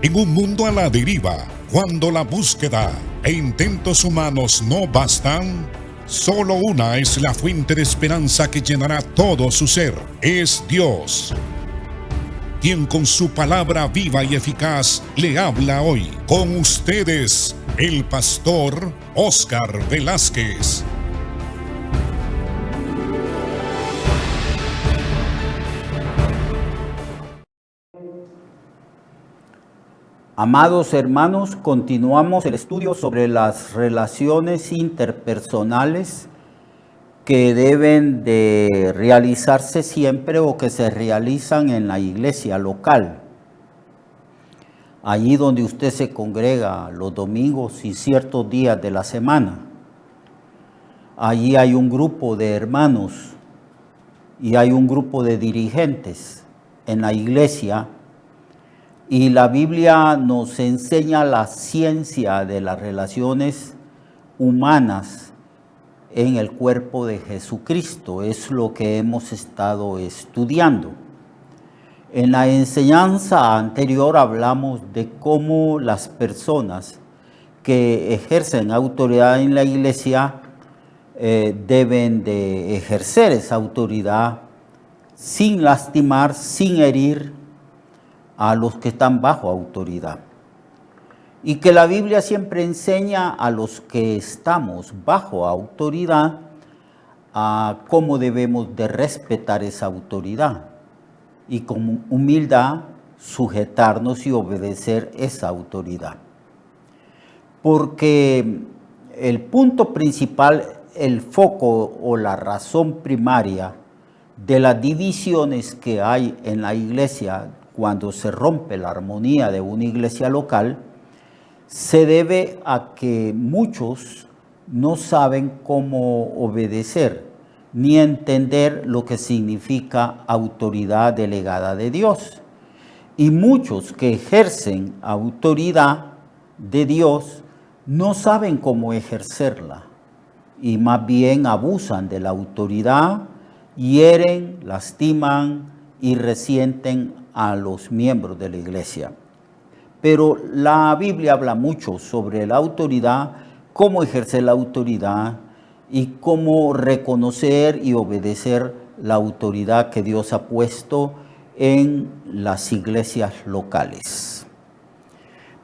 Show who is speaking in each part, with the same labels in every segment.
Speaker 1: En un mundo a la deriva, cuando la búsqueda e intentos humanos no bastan, solo una es la fuente de esperanza que llenará todo su ser. Es Dios, quien con su palabra viva y eficaz le habla hoy. Con ustedes, el pastor Óscar Velázquez.
Speaker 2: Amados hermanos, continuamos el estudio sobre las relaciones interpersonales que deben de realizarse siempre o que se realizan en la iglesia local. Allí donde usted se congrega los domingos y ciertos días de la semana. Allí hay un grupo de hermanos y hay un grupo de dirigentes en la iglesia. Y la Biblia nos enseña la ciencia de las relaciones humanas en el cuerpo de Jesucristo. Es lo que hemos estado estudiando. En la enseñanza anterior hablamos de cómo las personas que ejercen autoridad en la iglesia deben de ejercer esa autoridad sin lastimar, sin herir a los que están bajo autoridad. Y que la Biblia siempre enseña a los que estamos bajo autoridad a cómo debemos de respetar esa autoridad y con humildad sujetarnos y obedecer esa autoridad. Porque el punto principal, el foco o la razón primaria de las divisiones que hay en la iglesia cuando se rompe la armonía de una iglesia local, se debe a que muchos no saben cómo obedecer ni entender lo que significa autoridad delegada de Dios. Y muchos que ejercen autoridad de Dios no saben cómo ejercerla y más bien abusan de la autoridad, hieren, lastiman y resienten a los miembros de la iglesia. Pero la Biblia habla mucho sobre la autoridad, cómo ejercer la autoridad y cómo reconocer y obedecer la autoridad que Dios ha puesto en las iglesias locales.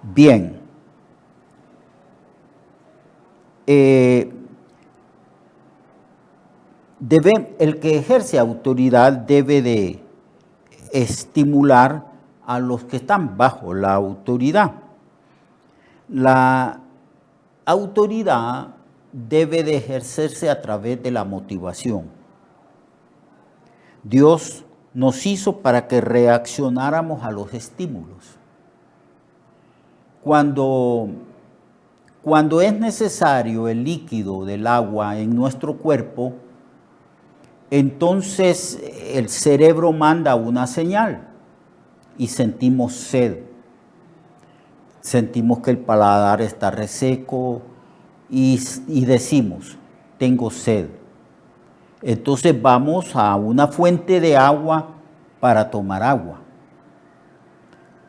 Speaker 2: Bien, el que ejerce autoridad debe de estimular a los que están bajo la autoridad. La autoridad debe de ejercerse a través de la motivación. Dios nos hizo para que reaccionáramos a los estímulos. Cuando es necesario el líquido del agua en nuestro cuerpo, entonces el cerebro manda una señal y sentimos sed. Sentimos que el paladar está reseco y decimos, tengo sed. Entonces vamos a una fuente de agua para tomar agua.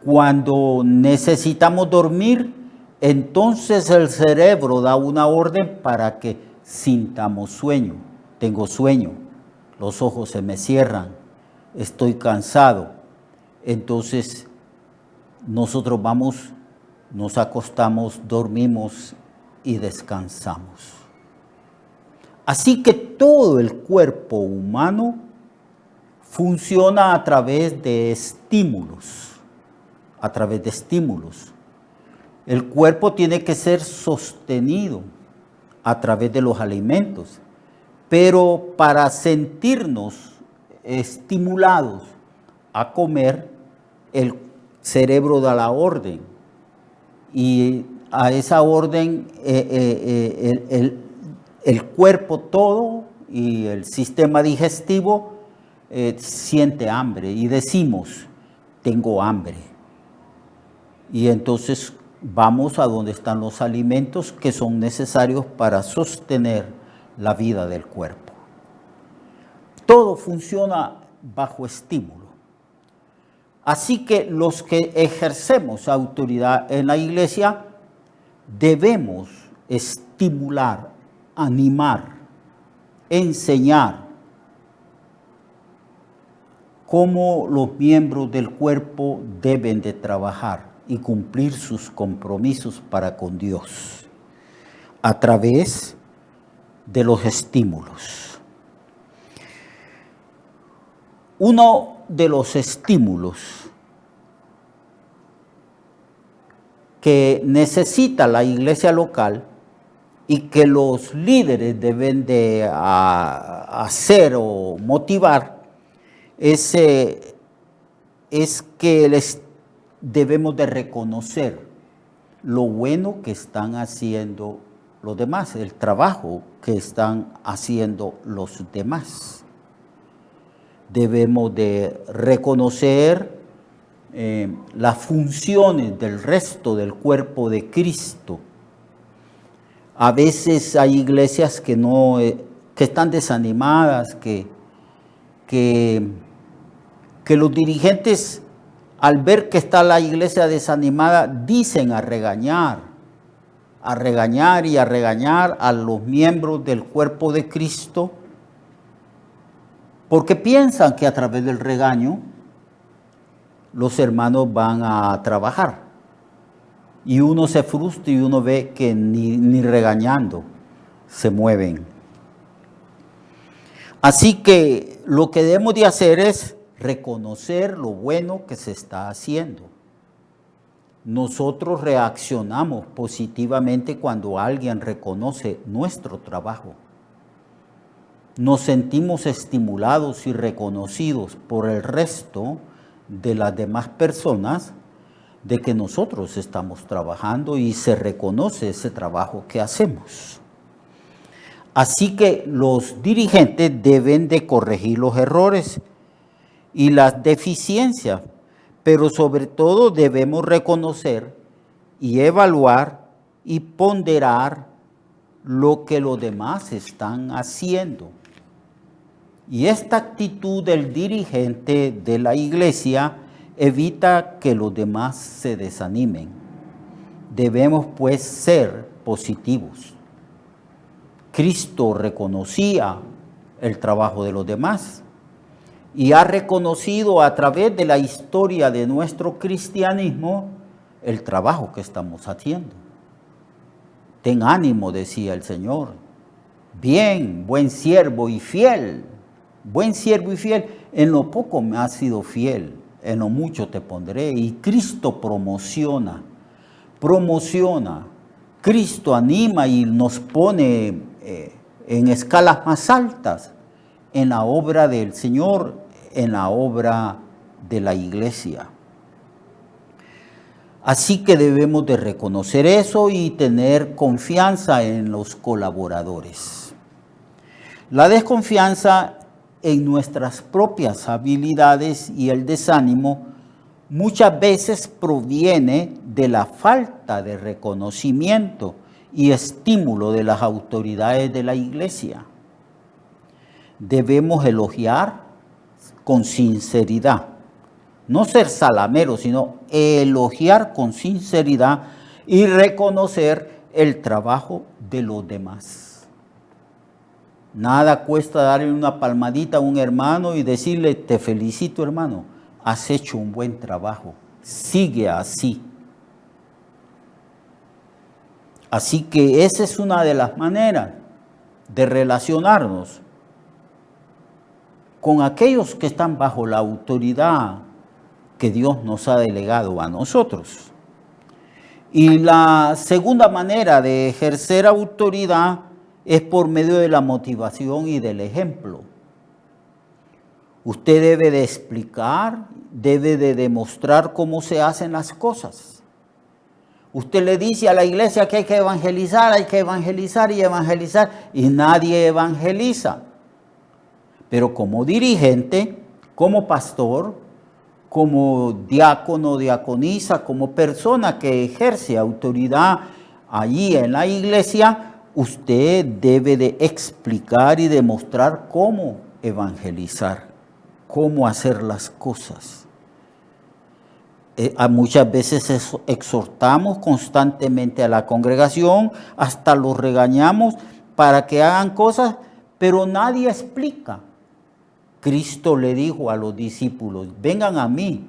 Speaker 2: Cuando necesitamos dormir, entonces el cerebro da una orden para que sintamos sueño. Tengo sueño. Los ojos se me cierran, estoy cansado. Entonces nosotros vamos, nos acostamos, dormimos y descansamos. Así que todo el cuerpo humano funciona a través de estímulos, El cuerpo tiene que ser sostenido a través de los alimentos. Pero para sentirnos estimulados a comer, el cerebro da la orden. Y a esa orden el cuerpo todo y el sistema digestivo siente hambre y decimos, tengo hambre. Y entonces vamos a donde están los alimentos que son necesarios para sostener la vida del cuerpo. Todo funciona bajo estímulo. Así que los que ejercemos autoridad en la iglesia debemos estimular, animar, enseñar cómo los miembros del cuerpo deben de trabajar y cumplir sus compromisos para con Dios a través de los estímulos. Uno de los estímulos que necesita la iglesia local y que los líderes deben de hacer o motivar es que debemos de reconocer lo bueno que están haciendo los demás, el trabajo que están haciendo los demás. Debemos de reconocer las funciones del resto del cuerpo de Cristo. A veces hay iglesias que están desanimadas, que los dirigentes, al ver que está la iglesia desanimada, dicen a regañar a los miembros del cuerpo de Cristo, porque piensan que a través del regaño los hermanos van a trabajar. Y uno se frustra y uno ve que ni regañando se mueven. Así que lo que debemos de hacer es reconocer lo bueno que se está haciendo. Nosotros reaccionamos positivamente cuando alguien reconoce nuestro trabajo. Nos sentimos estimulados y reconocidos por el resto de las demás personas de que nosotros estamos trabajando y se reconoce ese trabajo que hacemos. Así que los dirigentes deben de corregir los errores y las deficiencias, pero sobre todo debemos reconocer y evaluar y ponderar lo que los demás están haciendo. Y esta actitud del dirigente de la iglesia evita que los demás se desanimen. Debemos pues ser positivos. Cristo reconocía el trabajo de los demás y ha reconocido a través de la historia de nuestro cristianismo el trabajo que estamos haciendo. Ten ánimo, decía el Señor. Bien, buen siervo y fiel. Buen siervo y fiel. En lo poco me has sido fiel, en lo mucho te pondré. Y Cristo promociona. Cristo anima y nos pone en escalas más altas en la obra del Señor, en la obra de la iglesia. Así que debemos de reconocer eso y tener confianza en los colaboradores. La desconfianza en nuestras propias habilidades y el desánimo muchas veces proviene de la falta de reconocimiento y estímulo de las autoridades de la iglesia. Debemos elogiar con sinceridad, no ser salameros, sino elogiar con sinceridad y reconocer el trabajo de los demás. Nada cuesta darle una palmadita a un hermano y decirle: te felicito, hermano, has hecho un buen trabajo, sigue así. Así que esa es una de las maneras de relacionarnos con aquellos que están bajo la autoridad que Dios nos ha delegado a nosotros. Y la segunda manera de ejercer autoridad es por medio de la motivación y del ejemplo. Usted debe de explicar, debe de demostrar cómo se hacen las cosas. Usted le dice a la iglesia que hay que evangelizar y nadie evangeliza. Pero como dirigente, como pastor, como diácono, diaconisa, como persona que ejerce autoridad allí en la iglesia, usted debe de explicar y demostrar cómo evangelizar, cómo hacer las cosas. Muchas veces exhortamos constantemente a la congregación, hasta los regañamos para que hagan cosas, pero nadie explica. Cristo le dijo a los discípulos, vengan a mí,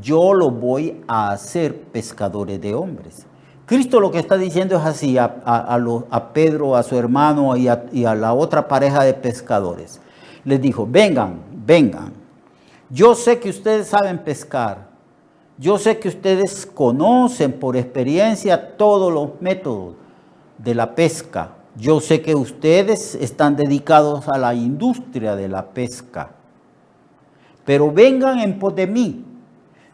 Speaker 2: yo los voy a hacer pescadores de hombres. Cristo lo que está diciendo es así a Pedro, a su hermano y a la otra pareja de pescadores. Les dijo, vengan, vengan. Yo sé que ustedes saben pescar. Yo sé que ustedes conocen por experiencia todos los métodos de la pesca. Yo sé que ustedes están dedicados a la industria de la pesca. Pero vengan en pos de mí.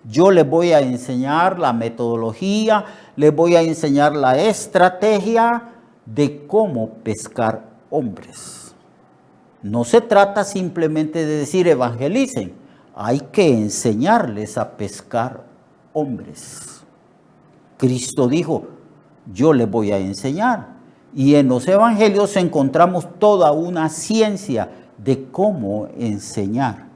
Speaker 2: Yo les voy a enseñar la metodología, les voy a enseñar la estrategia de cómo pescar hombres. No se trata simplemente de decir evangelicen, hay que enseñarles a pescar hombres. Cristo dijo, yo les voy a enseñar. Y en los evangelios encontramos toda una ciencia de cómo enseñar.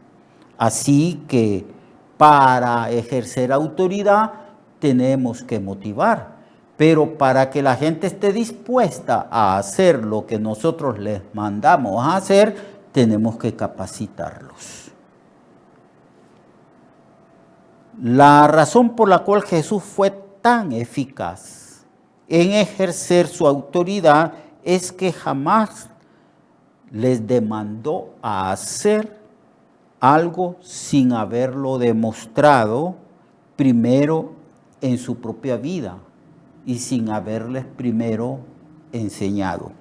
Speaker 2: Así que para ejercer autoridad tenemos que motivar, pero para que la gente esté dispuesta a hacer lo que nosotros les mandamos a hacer, tenemos que capacitarlos. La razón por la cual Jesús fue tan eficaz en ejercer su autoridad es que jamás les demandó a hacer algo sin haberlo demostrado primero en su propia vida y sin haberles primero enseñado.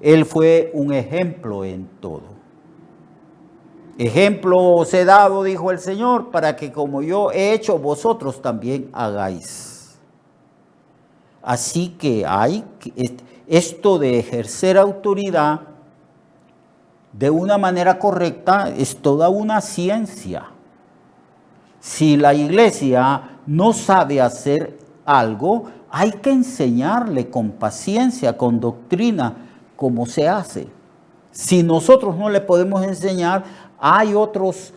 Speaker 2: Él fue un ejemplo en todo. Ejemplo os he dado, dijo el Señor, para que como yo he hecho, vosotros también hagáis. Así que esto de ejercer autoridad de una manera correcta es toda una ciencia. Si la iglesia no sabe hacer algo, hay que enseñarle con paciencia, con doctrina, cómo se hace. Si nosotros no le podemos enseñar, hay otros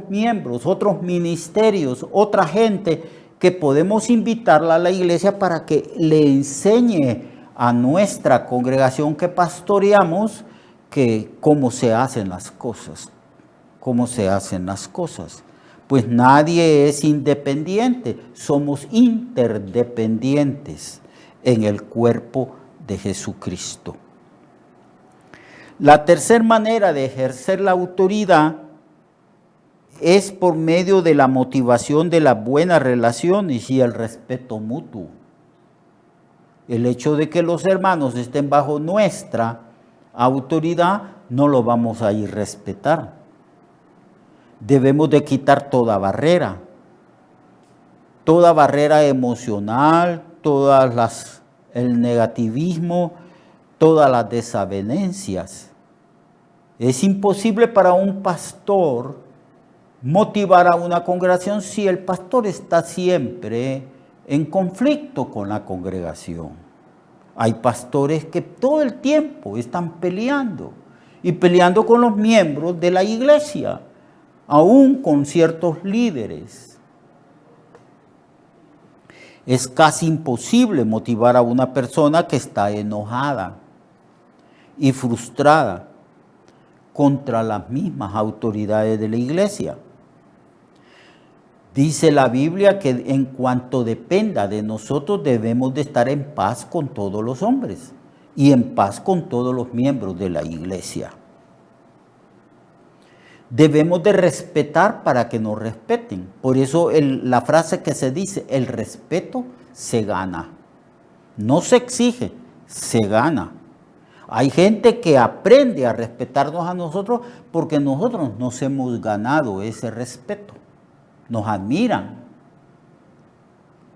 Speaker 2: miembros, otros ministerios, otra gente que podemos invitarla a la iglesia para que le enseñe a nuestra congregación que pastoreamos cómo se hacen las cosas. Cómo se hacen las cosas. Pues nadie es independiente, somos interdependientes en el cuerpo de Jesucristo. La tercera manera de ejercer la autoridad es por medio de la motivación de las buenas relaciones y el respeto mutuo. El hecho de que los hermanos estén bajo nuestra autoridad no lo vamos a ir a respetar. Debemos de quitar toda barrera emocional, el negativismo, todas las desavenencias. Es imposible para un pastor motivar a una congregación si el pastor está siempre en conflicto con la congregación. Hay pastores que todo el tiempo están peleando y peleando con los miembros de la iglesia, aún con ciertos líderes. Es casi imposible motivar a una persona que está enojada y frustrada contra las mismas autoridades de la iglesia. Dice la Biblia que en cuanto dependa de nosotros debemos de estar en paz con todos los hombres y en paz con todos los miembros de la iglesia. Debemos de respetar para que nos respeten. Por eso la frase que se dice, el respeto se gana. No se exige, se gana. Hay gente que aprende a respetarnos a nosotros porque nosotros nos hemos ganado ese respeto. Nos admiran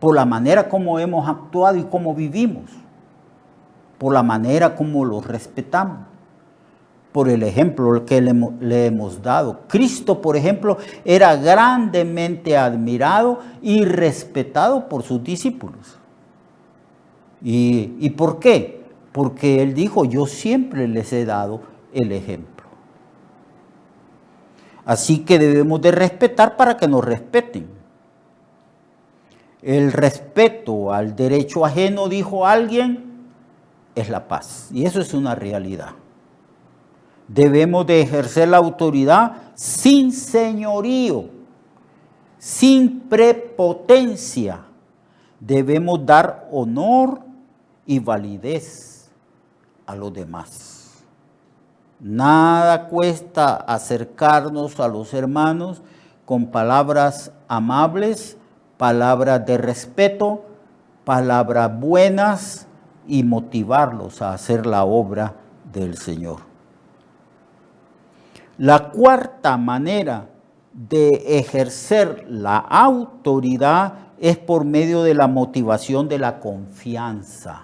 Speaker 2: por la manera como hemos actuado y cómo vivimos, por la manera como los respetamos, por el ejemplo que le hemos dado. Cristo, por ejemplo, era grandemente admirado y respetado por sus discípulos. ¿Y por qué? Porque Él dijo, yo siempre les he dado el ejemplo. Así que debemos de respetar para que nos respeten. El respeto al derecho ajeno, dijo alguien, es la paz. Y eso es una realidad. Debemos de ejercer la autoridad sin señorío, sin prepotencia. Debemos dar honor y validez a los demás. Nada cuesta acercarnos a los hermanos con palabras amables, palabras de respeto, palabras buenas y motivarlos a hacer la obra del Señor. La cuarta manera de ejercer la autoridad es por medio de la motivación de la confianza.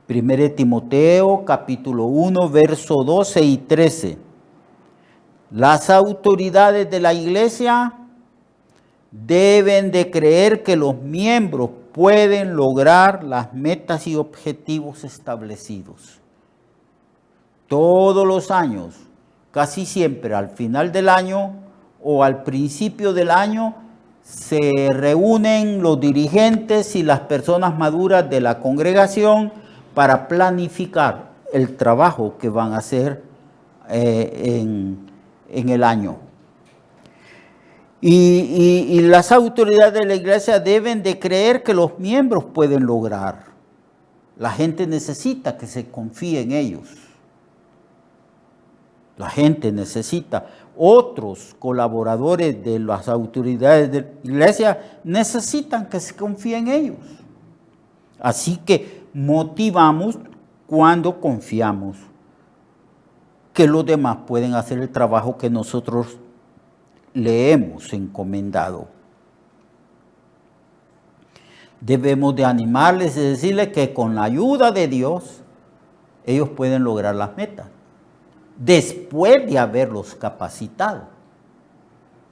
Speaker 2: 1 Timoteo capítulo 1, verso 12 y 13. Las autoridades de la iglesia deben de creer que los miembros pueden lograr las metas y objetivos establecidos. Todos los años, casi siempre al final del año o al principio del año, se reúnen los dirigentes y las personas maduras de la congregación para planificar el trabajo que van a hacer en el año. Y las autoridades de la iglesia deben de creer que los miembros pueden lograr. La gente necesita que se confíe en ellos. La gente necesita. Otros colaboradores de las autoridades de la iglesia necesitan que se confíe en ellos. Así que motivamos cuando confiamos que los demás pueden hacer el trabajo que nosotros le hemos encomendado. Debemos de animarles y decirles que con la ayuda de Dios ellos pueden lograr las metas. Después de haberlos capacitado,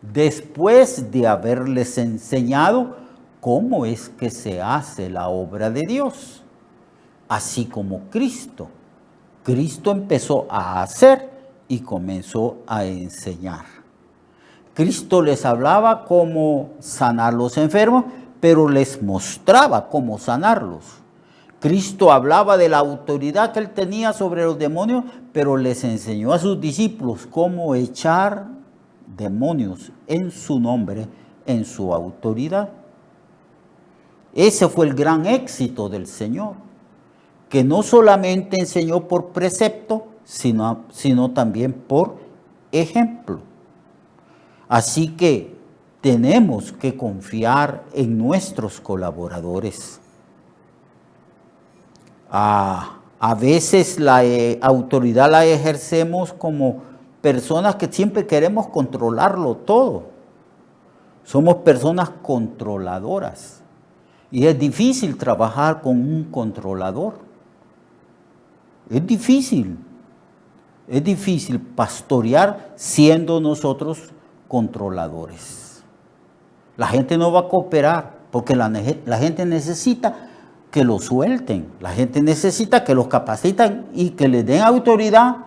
Speaker 2: después de haberles enseñado cómo es que se hace la obra de Dios, así como Cristo. Cristo empezó a hacer y comenzó a enseñar. Cristo les hablaba cómo sanar los enfermos, pero les mostraba cómo sanarlos. Cristo hablaba de la autoridad que él tenía sobre los demonios, pero les enseñó a sus discípulos cómo echar demonios en su nombre, en su autoridad. Ese fue el gran éxito del Señor, que no solamente enseñó por precepto, sino también por ejemplo. Así que tenemos que confiar en nuestros colaboradores. A veces la autoridad la ejercemos como personas que siempre queremos controlarlo todo. Somos personas controladoras. Y es difícil trabajar con un controlador. Es difícil pastorear siendo nosotros controladores. La gente no va a cooperar porque la gente necesita que lo suelten. La gente necesita que los capaciten y que le den autoridad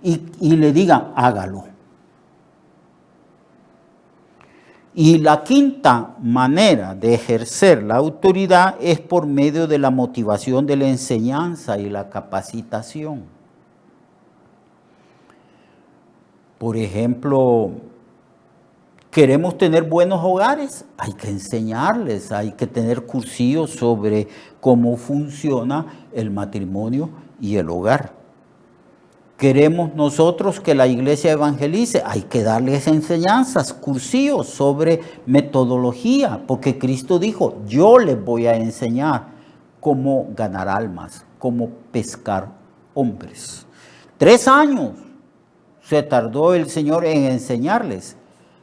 Speaker 2: y le digan, hágalo. Y la quinta manera de ejercer la autoridad es por medio de la motivación de la enseñanza y la capacitación. Por ejemplo, queremos tener buenos hogares, hay que enseñarles, hay que tener cursillos sobre cómo funciona el matrimonio y el hogar. Queremos nosotros que la iglesia evangelice, hay que darles enseñanzas, cursillos sobre metodología, porque Cristo dijo, yo les voy a enseñar cómo ganar almas, cómo pescar hombres. 3 años se tardó el Señor en enseñarles,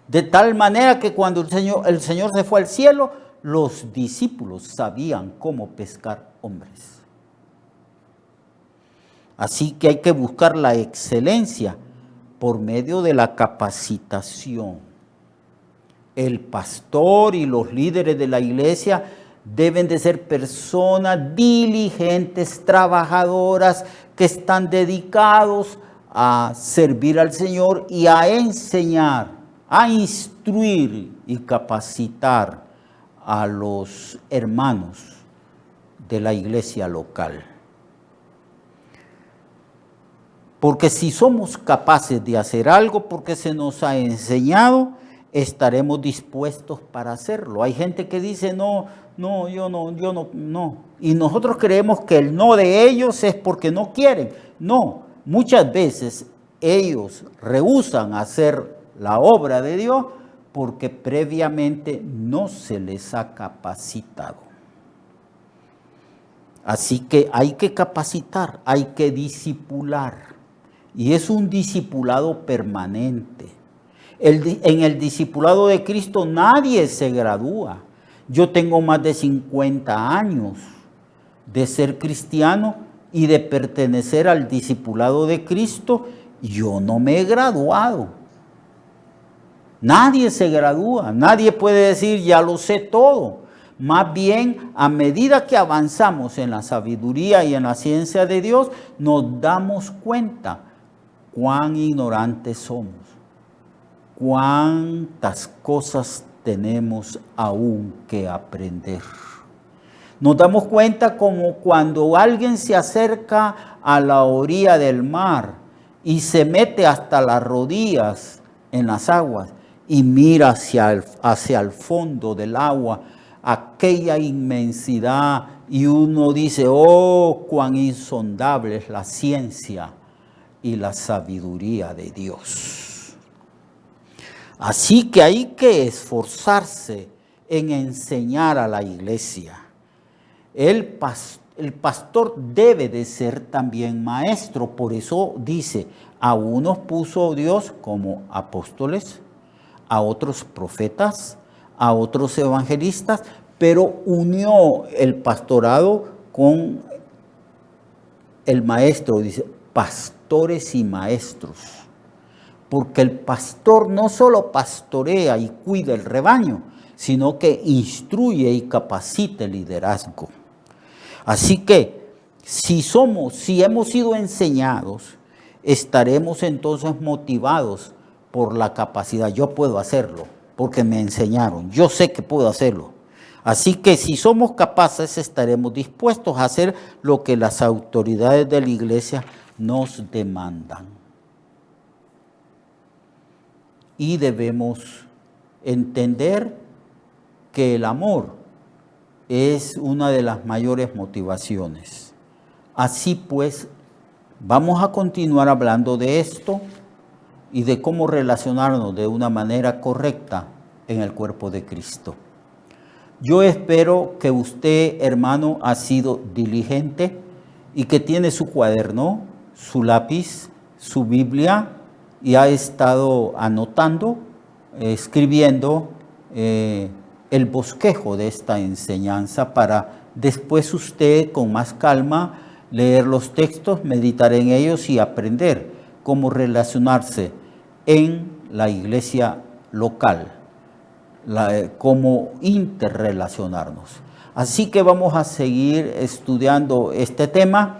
Speaker 2: de tal manera que cuando el Señor se fue al cielo, los discípulos sabían cómo pescar hombres. Así que hay que buscar la excelencia por medio de la capacitación. El pastor y los líderes de la iglesia deben de ser personas diligentes, trabajadoras, que están dedicados a servir al Señor y a enseñar, a instruir y capacitar a los hermanos de la iglesia local. Porque si somos capaces de hacer algo porque se nos ha enseñado, estaremos dispuestos para hacerlo. Hay gente que dice, no. Y nosotros creemos que el no de ellos es porque no quieren. No, muchas veces ellos rehúsan hacer la obra de Dios porque previamente no se les ha capacitado. Así que hay que capacitar, hay que discipular. Y es un discipulado permanente. En el discipulado de Cristo nadie se gradúa. Yo tengo más de 50 años de ser cristiano y de pertenecer al discipulado de Cristo. Yo no me he graduado. Nadie se gradúa, nadie puede decir ya lo sé todo. Más bien, a medida que avanzamos en la sabiduría y en la ciencia de Dios, nos damos cuenta cuán ignorantes somos, cuántas cosas tenemos aún que aprender. Nos damos cuenta como cuando alguien se acerca a la orilla del mar y se mete hasta las rodillas en las aguas y mira hacia el fondo del agua, aquella inmensidad, y uno dice, oh, cuán insondable es la ciencia y la sabiduría de Dios. Así que hay que esforzarse en enseñar a la iglesia. El pastor debe de ser también maestro, por eso dice, a unos puso Dios como apóstoles, a otros profetas, a otros evangelistas, pero unió el pastorado con el maestro, dice, pastores y maestros. Porque el pastor no solo pastorea y cuida el rebaño, sino que instruye y capacita el liderazgo. Así que si hemos sido enseñados, estaremos entonces motivados por la capacidad. Yo puedo hacerlo porque me enseñaron. Yo sé que puedo hacerlo. Así que si somos capaces, estaremos dispuestos a hacer lo que las autoridades de la iglesia nos demandan. Y debemos entender que el amor es una de las mayores motivaciones. Así pues, vamos a continuar hablando de esto y de cómo relacionarnos de una manera correcta en el cuerpo de Cristo. Yo espero que usted, hermano, ha sido diligente y que tiene su cuaderno, su lápiz, su Biblia y ha estado anotando, escribiendo el bosquejo de esta enseñanza para después usted con más calma leer los textos, meditar en ellos y aprender cómo relacionarse en la iglesia local, cómo interrelacionarnos. Así que vamos a seguir estudiando este tema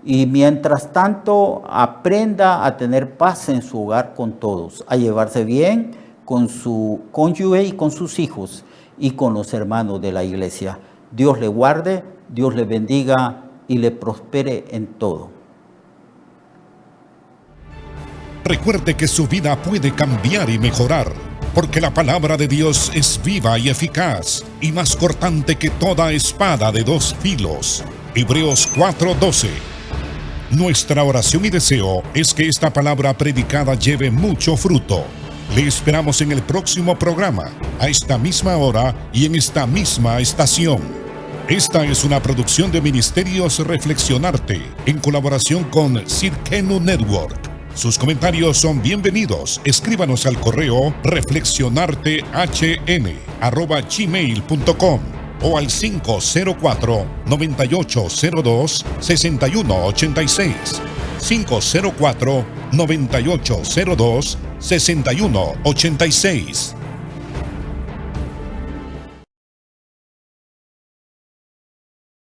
Speaker 2: y mientras tanto aprenda a tener paz en su hogar con todos, a llevarse bien con su cónyuge y con sus hijos y con los hermanos de la iglesia. Dios le guarde, Dios le bendiga y le prospere en todo.
Speaker 1: Recuerde que su vida puede cambiar y mejorar, porque la palabra de Dios es viva y eficaz, y más cortante que toda espada de dos filos. Hebreos 4:12. Nuestra oración y deseo es que esta palabra predicada lleve mucho fruto. Le esperamos en el próximo programa, a esta misma hora y en esta misma estación. Esta es una producción de Ministerios Reflexionarte, en colaboración con Cirkenu Network. Sus comentarios son bienvenidos. Escríbanos al correo reflexionartehn@gmail.com o al 504-9802-6186. 504-9802-6186.